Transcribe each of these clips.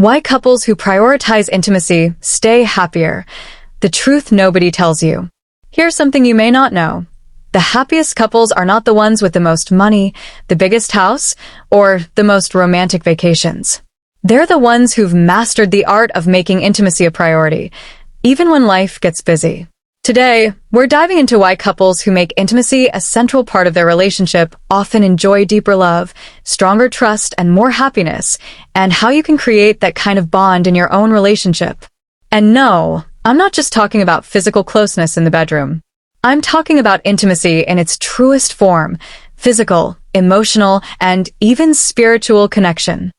Why couples who prioritize intimacy stay happier. The truth nobody tells you. Here's something you may not know. The happiest couples are not the ones with the most money, the biggest house, or the most romantic vacations. They're the ones who've mastered the art of making intimacy a priority, even when life gets busy. Today, we're diving into why couples who make intimacy a central part of their relationship often enjoy deeper love, stronger trust, and more happiness, and how you can create that kind of bond in your own relationship. And no, I'm not just talking about physical closeness in the bedroom. I'm talking about intimacy in its truest form, physical, emotional, and even spiritual connection.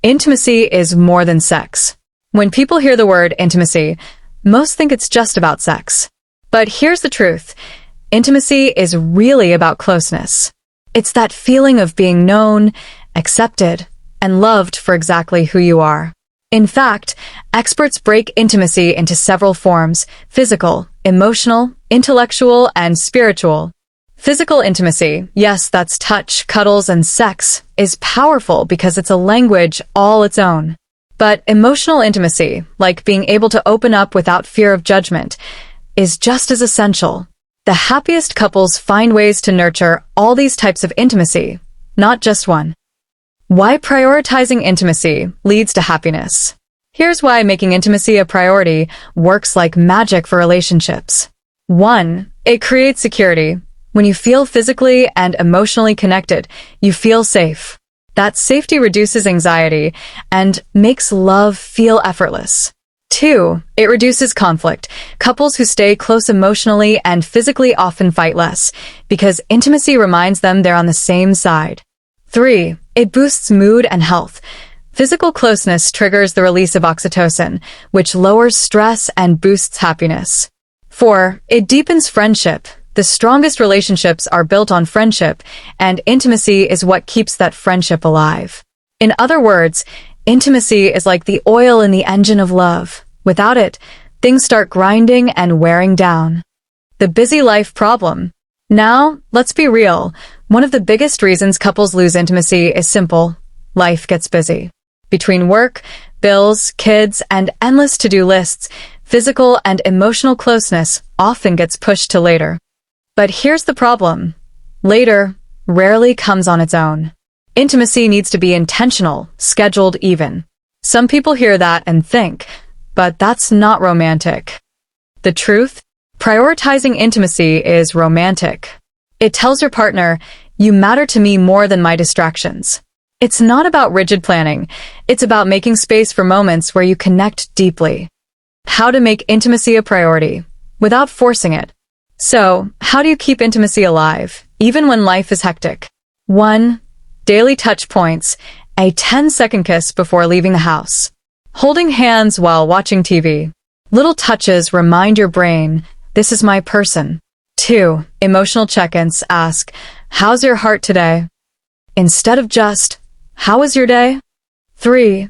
Intimacy is more than sex. When people hear the word intimacy, most think it's just about sex. But here's the truth. Intimacy is really about closeness. It's that feeling of being known, accepted, and loved for exactly who you are. In fact, experts break intimacy into several forms: physical, emotional, intellectual, and spiritual. Physical intimacy, yes, that's touch, cuddles, and sex, is powerful because it's a language all its own. But emotional intimacy, like being able to open up without fear of judgment, is just as essential. The happiest couples find ways to nurture all these types of intimacy, not just one. Why prioritizing intimacy leads to happiness. Here's why making intimacy a priority works like magic for relationships. 1. It creates security. When you feel physically and emotionally connected, you feel safe. That safety reduces anxiety and makes love feel effortless. 2. It reduces conflict. Couples who stay close emotionally and physically often fight less, because intimacy reminds them they're on the same side. 3. It boosts mood and health. Physical closeness triggers the release of oxytocin, which lowers stress and boosts happiness. 4. It deepens friendship. The strongest relationships are built on friendship, and intimacy is what keeps that friendship alive. In other words, intimacy is like the oil in the engine of love. Without it, things start grinding and wearing down. The busy life problem. Now, let's be real. One of the biggest reasons couples lose intimacy is simple. Life gets busy. Between work, bills, kids, and endless to-do lists, physical and emotional closeness often gets pushed to later. But here's the problem. Later rarely comes on its own. Intimacy needs to be intentional, scheduled even. Some people hear that and think, but that's not romantic. The truth? Prioritizing intimacy is romantic. It tells your partner, you matter to me more than my distractions. It's not about rigid planning. It's about making space for moments where you connect deeply. How to make intimacy a priority without forcing it. So, how do you keep intimacy alive, even when life is hectic? 1. Daily touch points. A 10-second kiss before leaving the house. Holding hands while watching TV. Little touches remind your brain, this is my person. 2. Emotional check-ins. Ask, how's your heart today? Instead of just, how was your day? 3.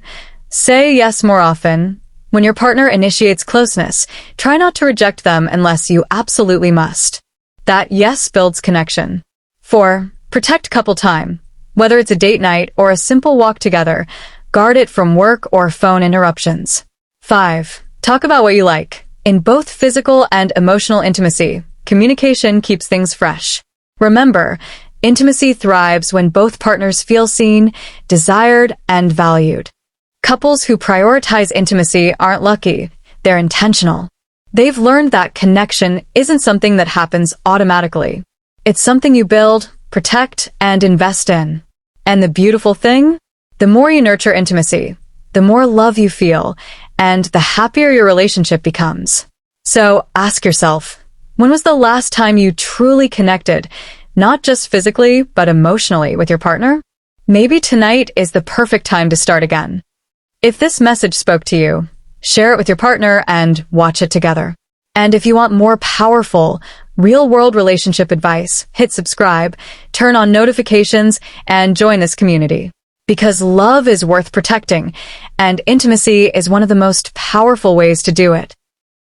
Say yes more often. When your partner initiates closeness, try not to reject them unless you absolutely must. That yes builds connection. 4. Protect couple time. Whether it's a date night or a simple walk together, guard it from work or phone interruptions. 5. Talk about what you like. In both physical and emotional intimacy, communication keeps things fresh. Remember, intimacy thrives when both partners feel seen, desired, and valued. Couples who prioritize intimacy aren't lucky, they're intentional. They've learned that connection isn't something that happens automatically. It's something you build, protect, and invest in. And the beautiful thing? The more you nurture intimacy, the more love you feel, and the happier your relationship becomes. So ask yourself, when was the last time you truly connected, not just physically, but emotionally with your partner? Maybe tonight is the perfect time to start again. If this message spoke to you, share it with your partner and watch it together. And if you want more powerful, real-world relationship advice, hit subscribe, turn on notifications, and join this community. Because love is worth protecting, and intimacy is one of the most powerful ways to do it.